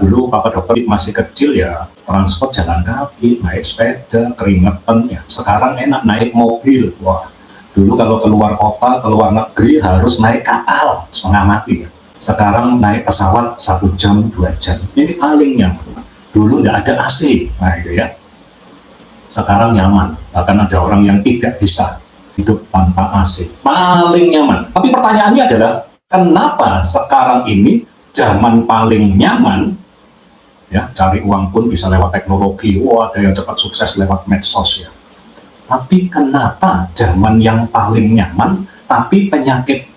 Dulu papa dokter masih kecil ya, transport jalan kaki, naik sepeda, keringetan ya. Sekarang enak naik mobil. Wah, dulu kalau keluar kota, keluar negeri harus naik kapal setengah mati ya. Sekarang naik pesawat 1 jam, 2 jam. Ini paling nyaman. Dulu nggak ada AC, nah itu ya. Sekarang nyaman. Bahkan ada orang yang tidak bisa hidup tanpa AC. Paling nyaman. Tapi pertanyaannya adalah, kenapa sekarang ini zaman paling nyaman, ya, cari uang pun bisa lewat teknologi. Wah, ada yang cepat sukses lewat medsos ya. Tapi kenapa zaman yang paling nyaman, tapi penyakit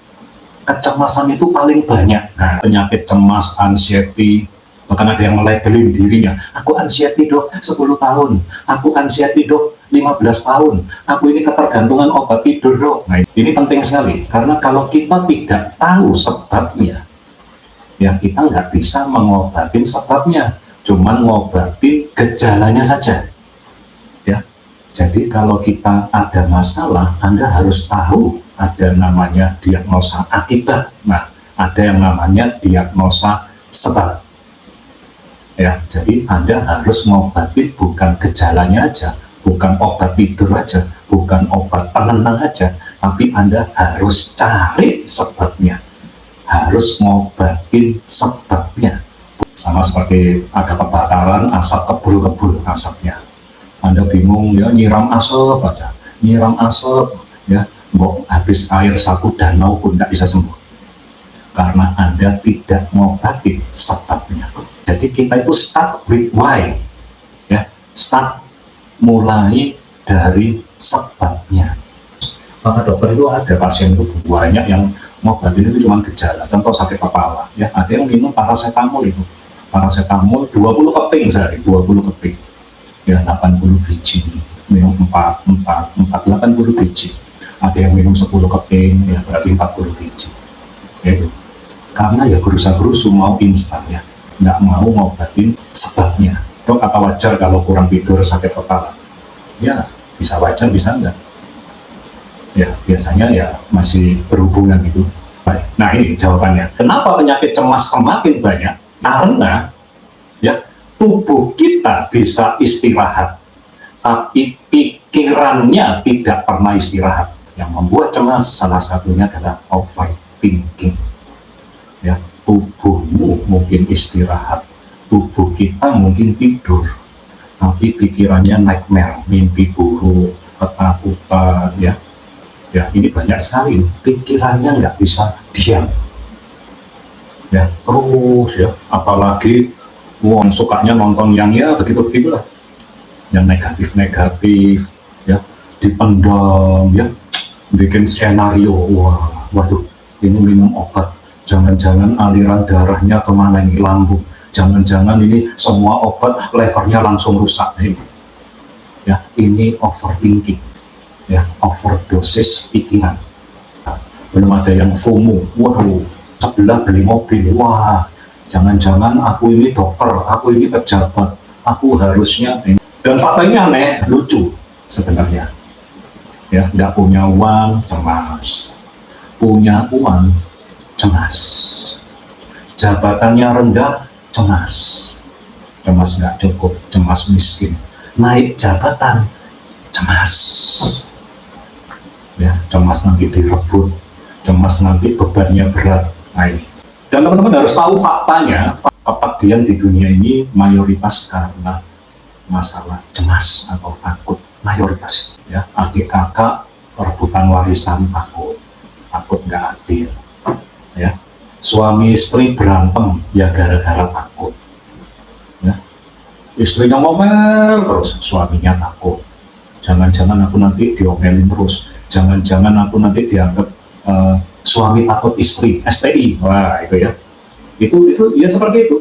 kecemasan itu paling banyak? Nah, penyakit cemas, anxiety, bahkan ada yang melabelin dirinya, aku anxiety dok 10 tahun, aku anxiety dok 15 tahun, aku ini ketergantungan obat tidur dok. Nah, ini penting sekali, karena kalau kita tidak tahu sebabnya, ya kita nggak bisa mengobatin sebabnya, cuman ngobatin gejalanya saja. Ya, jadi kalau kita ada masalah, Anda harus tahu ada namanya diagnosa akibat. Nah, ada yang namanya diagnosa sebab. Ya, jadi Anda harus ngobatin bukan gejalanya aja, bukan obat tidur aja, bukan obat penenang aja, tapi Anda harus cari sebabnya, harus ngobatin sebabnya. Sama seperti ada kebakaran, asap kebul-kebul asapnya. Anda bingung ya, nyiram asap aja, nyiram asap ya, mau habis air 1 danau pun tidak bisa sembuh. Karena Anda tidak ngobatin sebabnya. Jadi kita itu start with why, ya, start mulai dari sebabnya. Maka dokter itu ada pasien itu banyak yang ngobatin itu cuma gejala, contoh sakit kepala, ya, ada yang minum paracetamol itu, paracetamol 20 keping sehari, 20 keping, ya, 80 biji, minum 80 biji, ada yang minum 10 keping, ya, berarti 40 biji, ya, itu. Karena ya gerusa-gerusu mau instan ya, nggak mau ngobatin sebabnya. Dok, apa wajar kalau kurang tidur sakit kepala? Ya, bisa wajar, bisa enggak. Ya, biasanya ya masih berhubungan itu. Baik. Nah, ini jawabannya. Kenapa penyakit cemas semakin banyak? Karena ya tubuh kita bisa istirahat, tapi pikirannya tidak pernah istirahat. Yang membuat cemas salah satunya adalah overthinking. Ya, tubuhmu mungkin istirahat, tubuh kita mungkin tidur, tapi pikirannya nightmare, mimpi buruk, ketakutan, ya. Ya, ini banyak sekali, pikirannya nggak bisa diam. Ya, terus ya, apalagi wong sukanya nonton yang ya begitu-begitulah, yang negatif-negatif, ya, dipendam, ya, bikin skenario, wah, waduh, ini minum obat, jangan-jangan aliran darahnya kemana ini, lambung, jangan-jangan ini semua obat levernya langsung rusak ini. Ya, ini overthinking, ya, overdosis pikiran. Nah, belum ada yang FOMO, waduh, sebelah beli mobil, wah, jangan-jangan aku ini dokter, aku ini pejabat, aku harusnya ini. Dan faktanya aneh, lucu sebenarnya. Ya, nggak punya uang, cemas, punya uang, cemas, jabatannya rendah, cemas, cemas nggak cukup, cemas miskin, naik jabatan, cemas, ya, cemas nanti direbut, cemas nanti bebannya berat. Nah, ini. Dan teman-teman harus tahu faktanya, kepedihan di dunia ini mayoritas karena masalah cemas atau takut, mayoritas. Ya, adik kakak perebutan warisan takut nggak adil. Ya, suami istri berantem ya gara-gara takut. Ya, istrinya ngomel terus, suaminya takut. Jangan-jangan aku nanti diomelin terus. Jangan-jangan aku nanti dianggap suami takut istri, STI. Wah, itu ya. Itu ya seperti itu.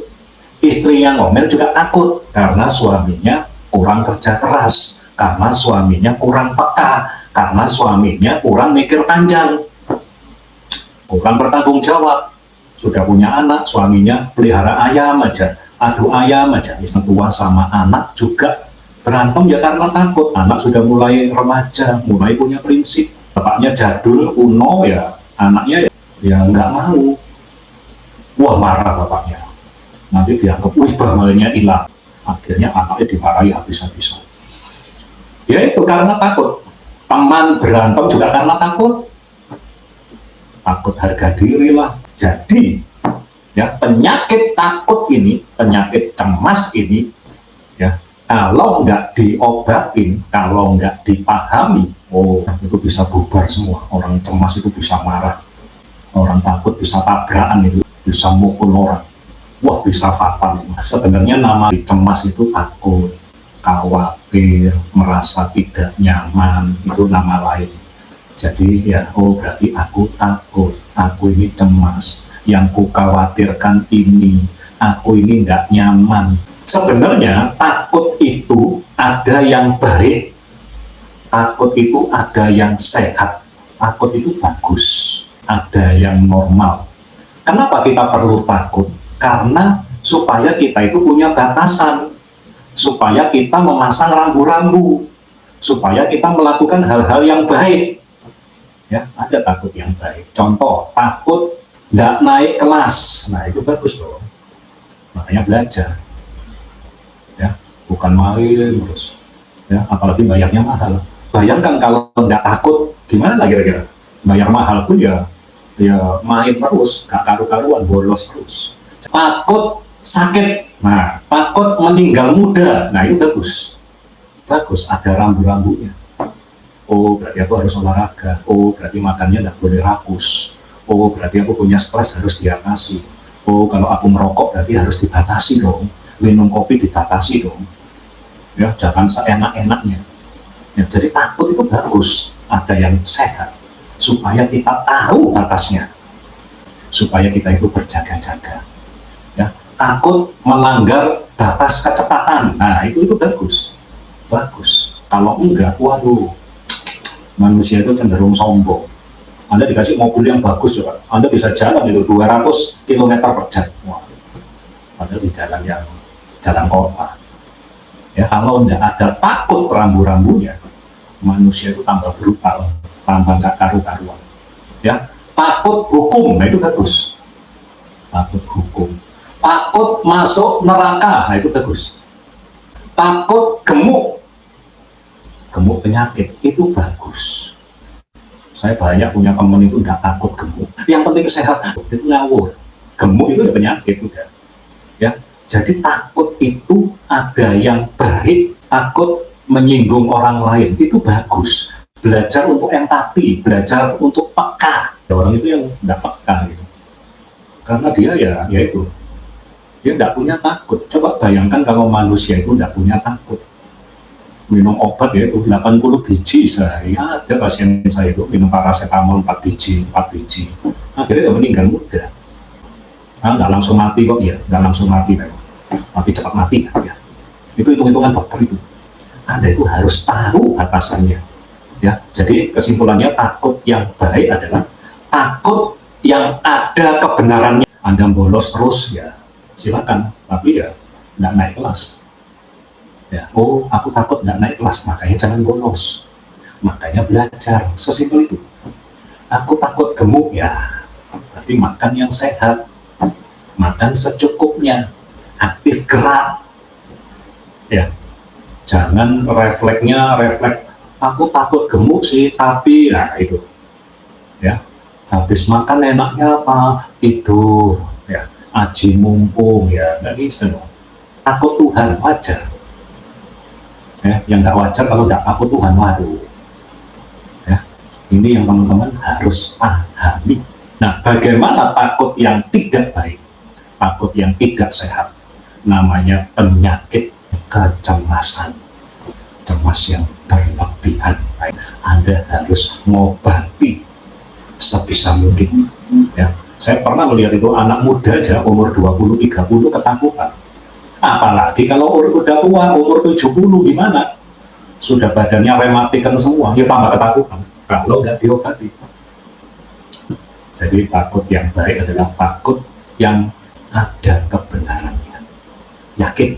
Istrinya ngomel juga takut karena suaminya kurang kerja keras, karena suaminya kurang peka, karena suaminya kurang mikir panjang, kurang bertanggung jawab. Sudah punya anak, suaminya pelihara ayam aja, adu ayam aja. Tua sama anak juga berantem ya karena takut. Anak sudah mulai remaja, mulai punya prinsip. Bapaknya jadul, kuno, ya anaknya ya nggak mau. Wah, marah bapaknya. nanti dianggap wih bamalnya hilang, akhirnya anaknya dimarahi habis-habisan. Ya itu karena takut. Teman berantem juga karena takut, takut harga diri lah. Jadi ya penyakit takut ini, penyakit cemas ini, ya kalau nggak diobatin, kalau nggak dipahami, oh itu bisa bubar semua. Orang cemas itu bisa marah, orang takut bisa tabrakan, itu bisa mukul orang, wah bisa fatal. Sebenarnya nama cemas itu takut, khawatir, merasa tidak nyaman, itu nama lain. Jadi ya, oh berarti aku takut, aku ini cemas, yang ku khawatirkan ini, aku ini nggak nyaman. Sebenarnya takut itu ada yang baik, takut itu ada yang sehat, takut itu bagus, ada yang normal. Kenapa kita perlu takut? Karena supaya kita itu punya batasan, supaya kita memasang rambu-rambu, supaya kita melakukan hal-hal yang baik. Ya, ada takut yang baik. Contoh, takut nggak naik kelas. Nah, itu bagus loh. Makanya belajar. Ya, bukan main terus. Ya, apalagi bayarnya mahal. Bayangkan kalau nggak takut, gimana lah kira-kira? Bayar mahal pun ya main terus, gak karu-karuan, bolos terus. Takut sakit, nah takut meninggal muda, nah itu bagus, bagus ada rambu-rambunya. Oh berarti aku harus olahraga, oh berarti makannya tidak boleh rakus, oh berarti aku punya stres harus diatasi, oh kalau aku merokok berarti harus dibatasi dong, minum kopi dibatasi dong, ya jangan seenak-enaknya. Ya, jadi takut itu bagus, ada yang sehat, supaya kita tahu batasnya, supaya kita itu berjaga-jaga. Ya, takut melanggar batas kecepatan, nah itu bagus, bagus. Kalau enggak, waduh, manusia itu cenderung sombong. Anda dikasih mobil yang bagus juga, Anda bisa jalan itu 200 km per jam, wah, padahal di jalan kota. Ya, kalau enggak ada takut rambu-rambunya, manusia itu tambah brutal, tambah gak karu-karuan. Ya, takut hukum, nah itu bagus, takut hukum. Takut masuk neraka, nah itu bagus. Takut gemuk penyakit, itu bagus. Saya banyak punya teman itu nggak takut gemuk, yang penting sehat, itu ngawur. Gemuk itu ya penyakit udah. Ya, jadi takut itu ada yang baik, takut menyinggung orang lain, itu bagus. Belajar untuk empati, belajar untuk peka. Orang itu yang nggak peka gitu. Karena dia ya itu, dia tidak punya takut. Coba bayangkan kalau manusia itu tidak punya takut. Minum obat ya itu 80 biji sehari. Ada pasien saya itu minum paracetamol 4 biji. Akhirnya dia meninggal muda. Nah, nggak langsung mati kok ya, nggak langsung mati memang. Tapi cepat mati ya. Itu hitung-hitungan dokter itu. Anda itu harus tahu batasannya. Ya, jadi kesimpulannya takut yang baik adalah takut yang ada kebenarannya. Anda bolos terus ya silakan, tapi ya nggak naik kelas. Ya, oh aku takut nggak naik kelas, makanya jangan bolos, makanya belajar, sesimpel itu. Aku takut gemuk, ya berarti makan yang sehat, makan secukupnya, aktif gerak. Ya, jangan refleks aku takut gemuk sih, tapi nah itu ya, habis makan enaknya apa, tidur ya, aji mumpung, ya nggak bisa dong. Takut Tuhan wajar ya, yang nggak wajar kalau nggak takut Tuhan, waduh ya. Ini yang teman-teman harus pahami. Nah, bagaimana takut yang tidak baik, takut yang tidak sehat? Namanya penyakit kecemasan, cemas yang berlebihan. Anda harus mengobati sebisa mungkin ya. Saya pernah melihat itu anak muda aja umur 20-30 ketakutan, apalagi kalau udah tua umur 70 gimana, sudah badannya rematikan semua, ya tambah ketakutan kalau nggak diobati. Jadi takut yang baik adalah takut yang ada kebenarannya, yakin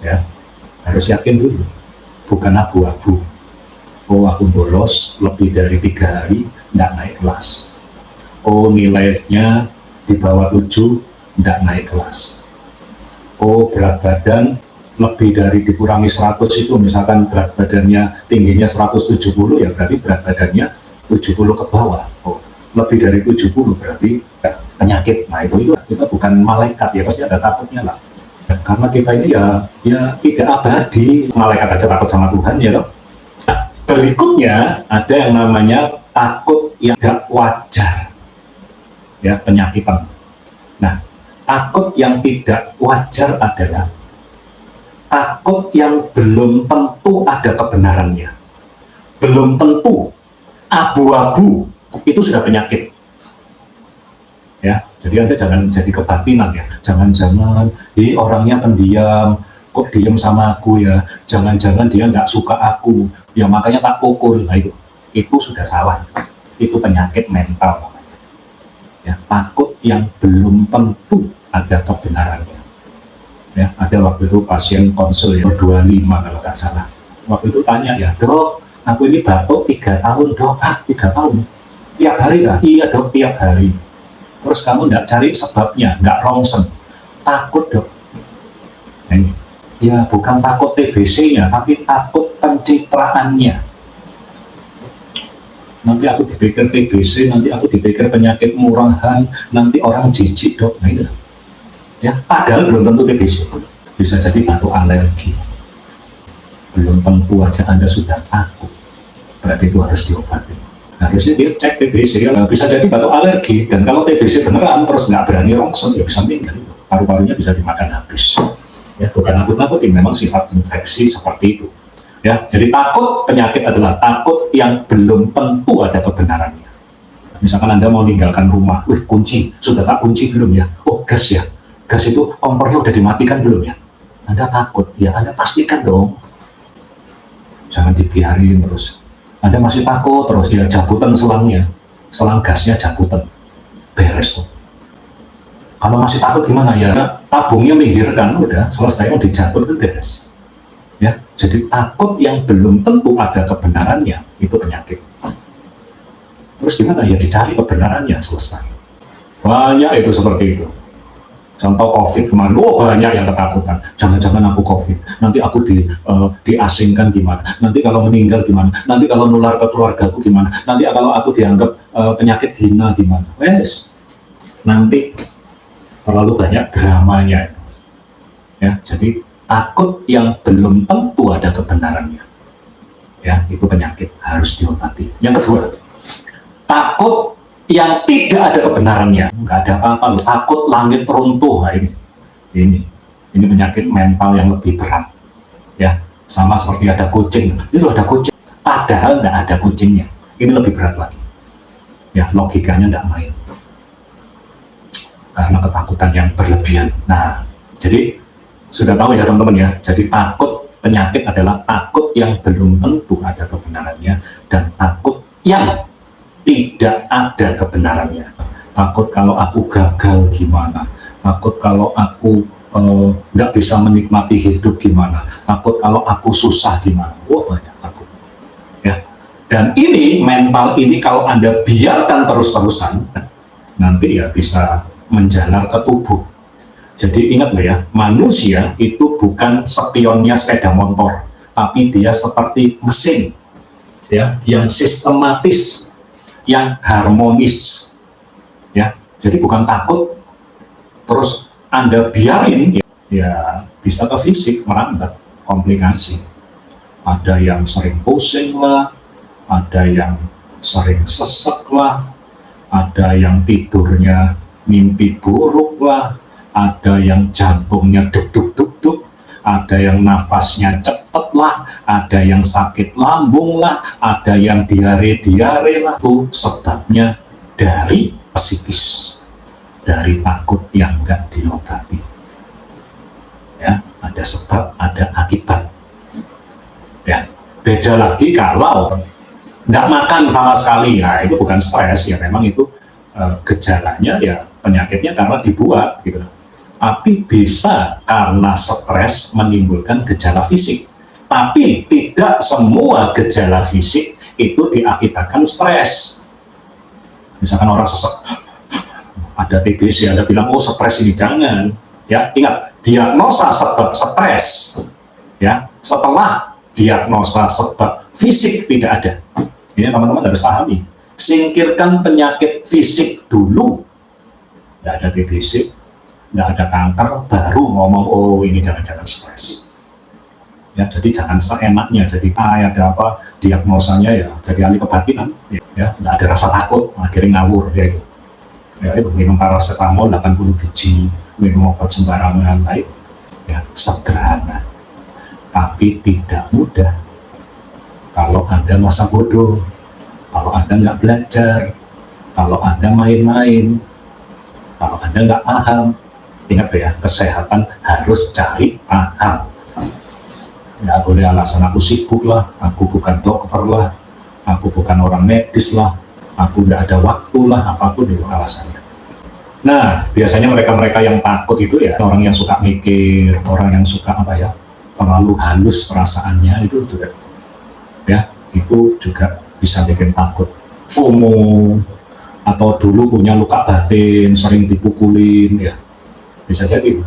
ya, harus yakin dulu, bukan abu-abu. Oh aku bolos lebih dari 3 hari nggak naik kelas, oh nilainya di bawah 7 tidak naik kelas. Oh, berat badan lebih dari dikurangi 100 itu, misalkan berat badannya tingginya 170, ya berarti berat badannya 70 ke bawah. Oh, lebih dari 70 berarti penyakit. Nah, itu kita bukan malaikat, ya pasti ada takutnya lah. Karena kita ini ya tidak abadi. Malaikat aja takut sama Tuhan, ya toh. Nah, berikutnya ada yang namanya takut yang tidak wajar, ya, penyakitan. Nah, takut yang tidak wajar adalah takut yang belum tentu ada kebenarannya, belum tentu, abu-abu, itu sudah penyakit. Ya, jadi Anda jangan jadi kebatinan ya, jangan-jangan orangnya pendiam, kok diem sama aku ya, jangan-jangan dia nggak suka aku, ya makanya tak pukul. Nah, itu sudah salah, itu penyakit mental. Ya, takut yang belum tentu ada kebenarannya. Ya, ada waktu itu pasien konsul ya, 25 kalau nggak salah. Waktu itu tanya ya, dok, aku ini batuk 3 tahun dok. 3 tahun? Tiap hari kah? Iya dok, tiap hari. Terus kamu nggak cari sebabnya, nggak rongsen, takut dok. Nah, ini, ya bukan takut TBC-nya, tapi takut pencitraannya. Nanti aku dipikir TBC, nanti aku dipikir penyakit murahan, nanti orang jijik dok. Nah, ini ya, padahal belum tentu TBC, bisa jadi batuk alergi. Belum tentu aja Anda sudah takut, berarti itu harus diobati. Harusnya dia cek TBC, ya, bisa jadi batuk alergi, dan kalau TBC beneran terus nggak berani rongsen, ya bisa meninggal, paru-parunya bisa dimakan habis. Ya, bukan nakut-nakutin, memang sifat infeksi seperti itu. Ya, jadi takut penyakit adalah takut yang belum tentu ada kebenarannya. Misalkan Anda mau meninggalkan rumah, kunci sudah tak kunci belum ya? Oh, gas ya. Gas itu kompornya udah dimatikan belum ya? Anda takut, ya Anda pastikan dong. Jangan dibiarin terus. Anda masih takut terus, ya jabutan selangnya, selang gasnya jabutan, beres tuh. Kalau masih takut gimana ya? Tabungnya minggirkan, udah selesai, mau dijabut kan beres. Ya, jadi takut yang belum tentu ada kebenarannya itu penyakit. Terus gimana ya? Dicari kebenarannya, selesai. Banyak itu seperti itu. Contoh COVID kemarin, banyak yang ketakutan. Jangan-jangan aku COVID, nanti aku diasingkan gimana? Nanti kalau meninggal gimana? Nanti kalau nular ke keluargaku gimana? Nanti kalau aku dianggap penyakit hina gimana? Wes, nanti terlalu banyak dramanya. Ya, jadi takut yang belum tentu ada kebenarannya. Ya, itu penyakit, harus diobati. Yang kedua, takut yang tidak ada kebenarannya, nggak ada apa-apa loh, takut langit runtuh. Nah, ini penyakit mental yang lebih berat, ya, sama seperti ada kucing, itu ada kucing, padahal nggak ada kucingnya, ini lebih berat lagi, ya, logikanya nggak main, karena ketakutan yang berlebihan. Nah, jadi sudah tahu ya teman-teman ya, jadi takut penyakit adalah takut yang belum tentu ada kebenarannya, dan takut yang tidak ada kebenarannya. Takut kalau aku gagal gimana, takut kalau aku nggak bisa menikmati hidup gimana, takut kalau aku susah gimana. Banyak takut ya. Dan ini mental ini kalau Anda biarkan terus-terusan, nanti ya bisa menjalar ke tubuh. Jadi ingat loh ya, manusia itu bukan spionnya sepeda motor, tapi dia seperti mesin ya, yang sistematis, yang harmonis, ya. Jadi bukan takut terus Anda biarin, ya bisa ke fisik, merambat, komplikasi. Ada yang sering pusing lah, ada yang sering sesek lah, ada yang tidurnya mimpi buruk lah, ada yang jantungnya duk-duk-duk-duk, ada yang nafasnya cepet lah, ada yang sakit lambung lah, ada yang diare-diare lah. Itu sebabnya dari psikis, dari takut yang nggak diobati. Ya, ada sebab, ada akibat. Ya, beda lagi kalau nggak makan sama sekali. Nah, itu bukan stres ya, memang itu gejalanya ya penyakitnya karena dibuat gitu. Tapi bisa karena stres menimbulkan gejala fisik. Tapi tidak semua gejala fisik itu diakibatkan stres. Misalkan orang sesek, ada TBC, Anda bilang, oh stres ini, jangan. Ya, ingat, diagnosa sebab stres, ya, setelah diagnosa sebab fisik tidak ada. Ini teman-teman harus pahami. Singkirkan penyakit fisik dulu. Nggak ada TBC, nggak ada kanker, baru ngomong, oh ini jangan-jangan stres. Ya, jadi jangan seenaknya, jadi ada apa, diagnosanya ya, jadi ahli kebatinan, ya, nggak ada rasa takut, akhirnya ngawur, ya itu. Ya, itu minum paracetamol 80 biji, minum obat sembarangan, nah itu. Ya, sederhana. Tapi tidak mudah. Kalau Anda masa bodoh, kalau Anda nggak belajar, kalau Anda main-main, kalau Anda nggak paham, ingat ya, kesehatan harus cari paham. Nggak boleh alasan aku sibuk lah, aku bukan dokter lah, aku bukan orang medis lah, aku nggak ada waktu lah, apapun itu alasannya. Nah, biasanya mereka-mereka yang takut itu ya, orang yang suka mikir, orang yang suka apa ya, terlalu halus perasaannya itu juga, ya, itu juga bisa bikin takut. FOMO, atau dulu punya luka batin, sering dipukulin, ya, bisa jadi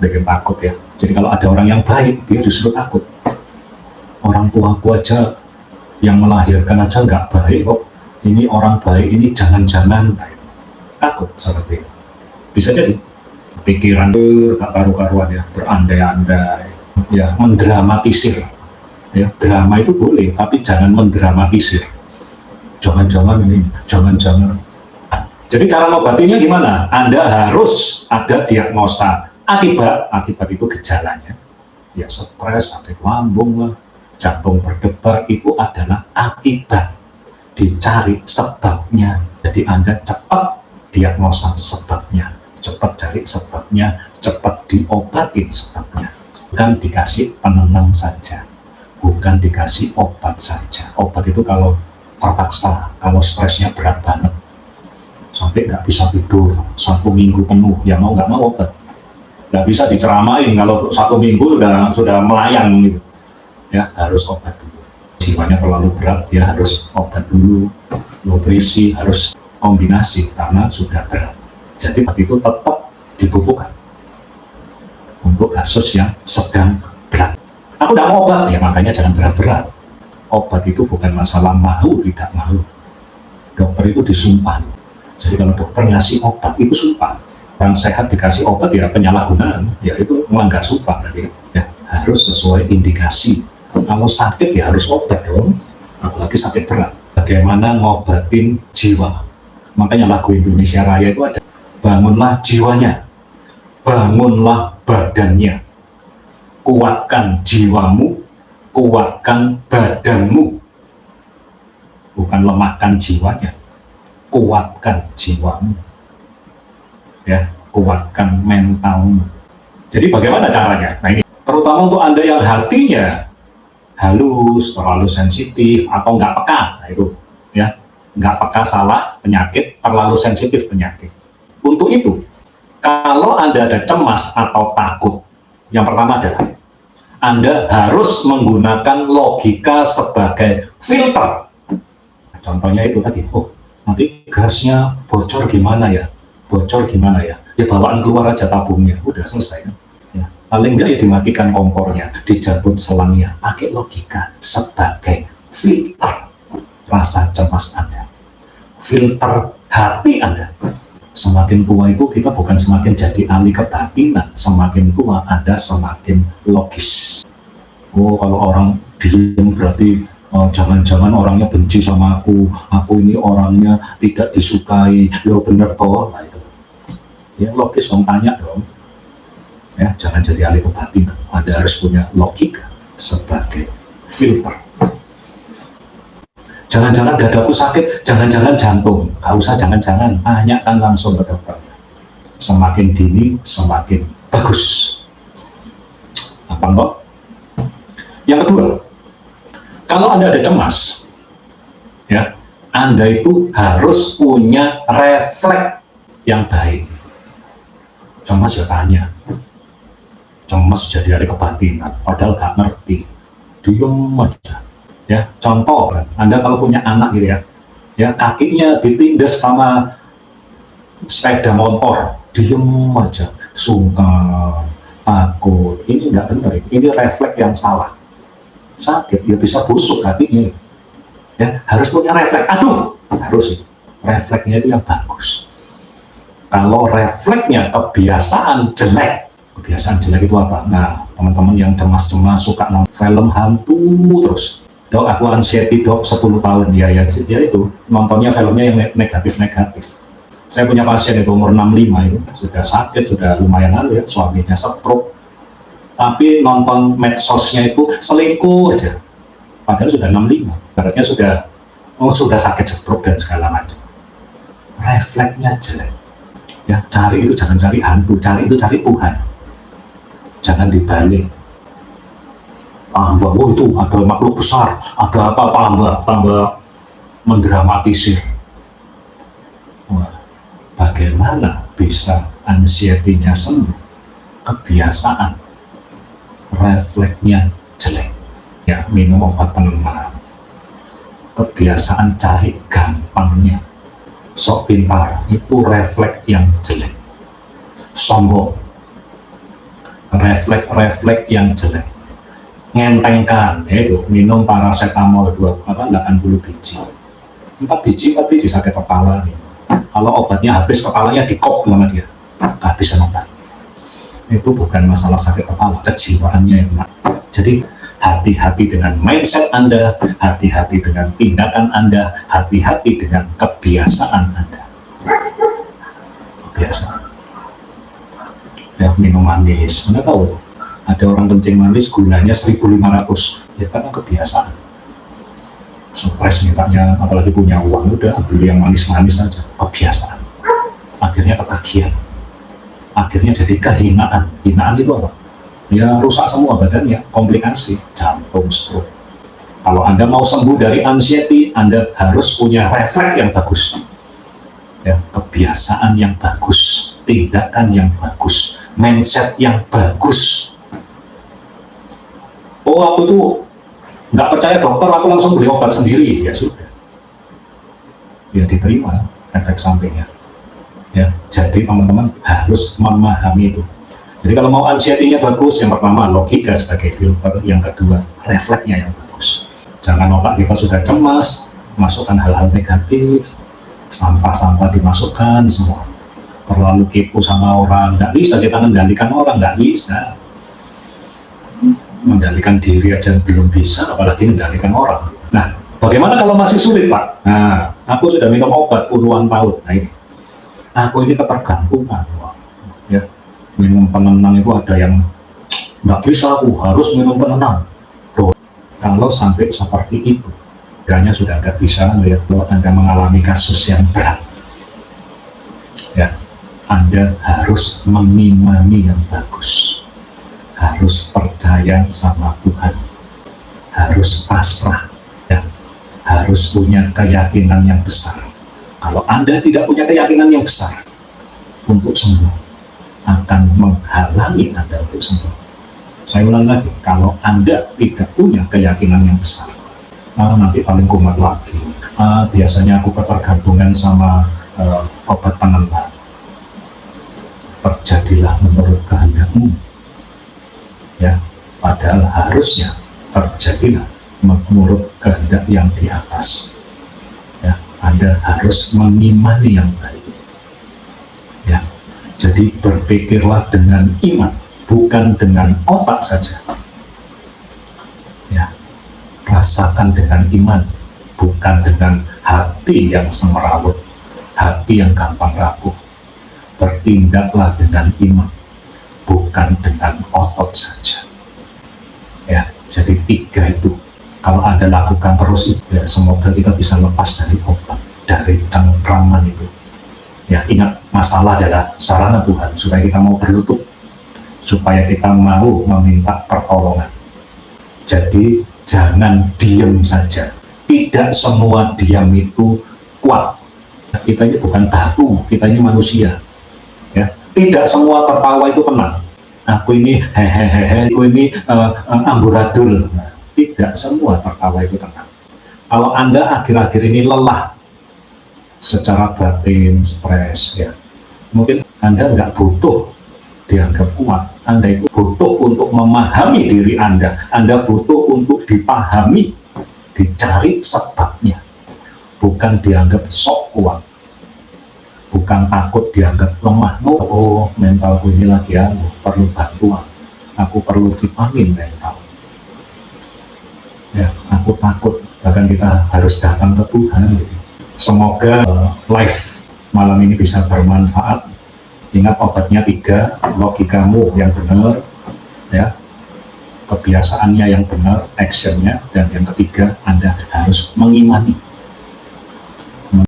bikin takut ya. Jadi kalau ada orang yang baik, dia justru takut. Orang tuaku aja yang melahirkan aja nggak baik kok, ini orang baik ini jangan-jangan, nah itu takut seperti itu. Bisa jadi pikiran gak karu-karuan ya, berandai-andai, ya, mendramatisir. Ya, drama itu boleh, tapi jangan mendramatisir. Jangan-jangan ini, jangan-jangan. Jadi cara mengobatinya gimana? Anda harus ada diagnosa akibat itu gejalanya. Ya, stres, sakit lambung lah, jantung berdebar, itu adalah akibat. Dicari sebabnya. Jadi Anda cepat diagnosa sebabnya, cepat cari sebabnya, cepat diobatin sebabnya. Bukan dikasih penenang saja, bukan dikasih obat saja. Obat itu kalau terpaksa, kalau stresnya berat banget, sampai nggak bisa tidur 1 minggu penuh, ya mau nggak mau obat. Nggak bisa diceramain kalau 1 minggu sudah melayang gitu. Ya, harus obat dulu. Jiwanya terlalu berat, dia harus obat dulu. Nutrisi harus kombinasi karena sudah berat. Jadi obat itu tetap dibutuhkan untuk kasus yang sedang berat. Aku tidak mau obat, ya makanya jangan berat-berat. Obat itu bukan masalah mau tidak mau. Dokter itu disumpah. Jadi kalau dokter ngasih obat itu sumpah. Orang sehat dikasih obat ya penyalahgunaan, ya itu melanggar sumpah. Ya, harus sesuai indikasi. Kalau sakit ya harus obat dong, apalagi sakit berat. Bagaimana ngobatin jiwa? Makanya lagu Indonesia Raya itu ada, bangunlah jiwanya, bangunlah badannya, kuatkan jiwamu, kuatkan badanmu. Bukan lemahkan jiwanya, kuatkan jiwamu, ya, kuatkan mentalmu. Jadi bagaimana caranya? Nah ini terutama untuk Anda yang hatinya halus, terlalu sensitif, atau nggak peka, nah itu ya, nggak peka salah penyakit, terlalu sensitif penyakit. Untuk itu, kalau Anda ada cemas atau takut, yang pertama adalah Anda harus menggunakan logika sebagai filter. Contohnya itu tadi, oh nanti gasnya bocor gimana ya, bocor gimana ya, ya bawaan keluar aja tabungnya, udah selesai. Ya, paling enggak ya dimatikan kompornya, dicabut selangnya, pakai logika sebagai filter rasa cemas Anda, filter hati Anda. Semakin tua itu kita bukan semakin jadi ahli kebatinan, semakin tua Anda semakin logis. Oh kalau orang diem berarti jangan-jangan orangnya benci sama aku ini orangnya tidak disukai, lo bener toh, nah itu ya logis dong, tanya dong. Ya, jangan jadi ahli kebatinan. Anda harus punya logika sebagai filter. Jangan-jangan dadaku sakit, jangan-jangan jantung. Gak usah jangan-jangan, tanyakan langsung ke dokter. Semakin dini, semakin bagus. Apa enggak? Yang kedua, kalau Anda ada cemas, ya, Anda itu harus punya refleks yang baik. Cemas ya tanya. Cemas jadi ahli kebatinan, padahal gak ngerti, diem aja. Ya, contoh, Anda kalau punya anak gitu ya, ya kakinya ditindas sama sepeda motor, diem aja, sungkan, takut, ini nggak benar, ini refleks yang salah. Sakit, ya bisa busuk kakinya, ya harus punya refleks, aduh, harus refleksnya itu yang bagus. Kalau refleksnya kebiasaan jelek itu apa? Nah, teman-teman yang cemas-cemas suka nonton film hantu terus, dok aku anxiety dok 10 tahun, ya itu nontonnya filmnya yang negatif-negatif. Saya punya pasien itu umur 65 itu sudah sakit, sudah lumayan lalu ya, suaminya stroke, tapi nonton medsosnya itu selingkuh aja, padahal sudah 65, berarti sudah sakit stroke dan segala macam. Refleksnya jelek, ya cari itu jangan cari hantu, cari Tuhan, jangan dibalik tambah, oh itu ada makhluk besar, ada apa, tambah mendramatisir. Wah, bagaimana bisa anxiety-nya sembuh? Kebiasaan refleksnya jelek, ya minum obat penenang. Kebiasaan cari gampangnya, sok pintar, itu refleks yang jelek. Sombong, refleks yang jelek. Ngentengkan, yaitu minum paracetamol 80 biji, 4 biji sakit kepala nih. Kalau obatnya habis, kepalanya dikop sama dia, nggak bisa obat. Itu bukan masalah sakit kepala, kejiwaannya yang lemah. Jadi hati-hati dengan mindset Anda, hati-hati dengan tindakan Anda, hati-hati dengan kebiasaan Anda. Kebiasaan, ya minum manis, Anda tahu ada orang kencing manis gulanya 1.500, ya karena kebiasaan. Stres mintanya, apalagi punya uang, udah beli yang manis-manis saja, kebiasaan. Akhirnya ketagihan, akhirnya jadi kehinaan. Hinaan itu apa? Ya rusak semua badannya, komplikasi, jantung, stroke. Kalau Anda mau sembuh dari anxiety, Anda harus punya refleks yang bagus, ya kebiasaan yang bagus, tindakan yang bagus, mindset yang bagus. Oh aku tuh nggak percaya dokter, aku langsung beli obat sendiri, ya sudah, ya diterima efek sampingnya, ya. Jadi teman-teman harus memahami itu. Jadi kalau mau anxiety-nya bagus, yang pertama logika sebagai filter, yang kedua refleksnya yang bagus. Jangan otak kita sudah cemas, masukkan hal-hal negatif, sampah-sampah dimasukkan semua, terlalu kepo sama orang, nggak bisa kita mengendalikan orang, nggak bisa. Mengendalikan diri aja belum bisa, apalagi mengendalikan orang. Nah, bagaimana kalau masih sulit, Pak? Nah, aku sudah minum obat puluhan tahun. Nah ini, aku ini ketergantungan, ya. Minum penenang itu ada yang nggak bisa, aku harus minum penenang. Loh, kalau sampai seperti itu, kayaknya sudah nggak bisa, ya. Kalau Anda mengalami kasus yang berat, ya, Anda harus mengimani yang bagus. Harus percaya sama Tuhan, harus pasrah, ya. Harus punya keyakinan yang besar. Kalau Anda tidak punya keyakinan yang besar untuk sembuh, akan menghalangi Anda untuk sembuh. Saya ulang lagi, kalau Anda tidak punya keyakinan yang besar, nanti paling kumat lagi. Biasanya aku ketergantungan sama obat penenang. Terjadilah menurut kehendak-Mu, ya, padahal harusnya terjadilah menurut kehendak yang di atas, ya. Anda harus mengimani yang baik, ya. Jadi berpikirlah dengan iman, bukan dengan otak saja, ya. Rasakan dengan iman, bukan dengan hati yang semerawut, hati yang gampang rapuh. Bertindaklah dengan iman, bukan dengan otot saja, ya. Jadi 3 itu kalau Anda lakukan terus itu, ya, semoga kita bisa lepas dari obat, dari cengkraman itu, ya. Ingat, masalah adalah sarana Tuhan supaya kita mau berlutut, supaya kita mau meminta pertolongan. Jadi jangan diam saja. Tidak semua diam itu kuat. Kita ini bukan batu, kita ini manusia, ya. Tidak semua tertawa itu tenang. Aku ini hehehe, aku ini amburadul. Nah, tidak semua tertawa itu tenang. Kalau Anda akhir-akhir ini lelah secara batin, stres, ya, Mungkin Anda nggak butuh dianggap kuat, Anda itu butuh untuk memahami diri Anda butuh untuk dipahami, dicari sebabnya, bukan dianggap sok kuat, bukan takut dianggap lemah. Oh, mentalku ini lagi perlu bantuan, aku perlu vitamin mental. Ya, aku takut, bahkan kita harus datang ke Tuhan. Semoga live malam ini bisa bermanfaat. Ingat, obatnya 3, logikamu yang benar, ya, kebiasaannya yang benar, actionnya, dan yang ketiga, Anda harus mengimani.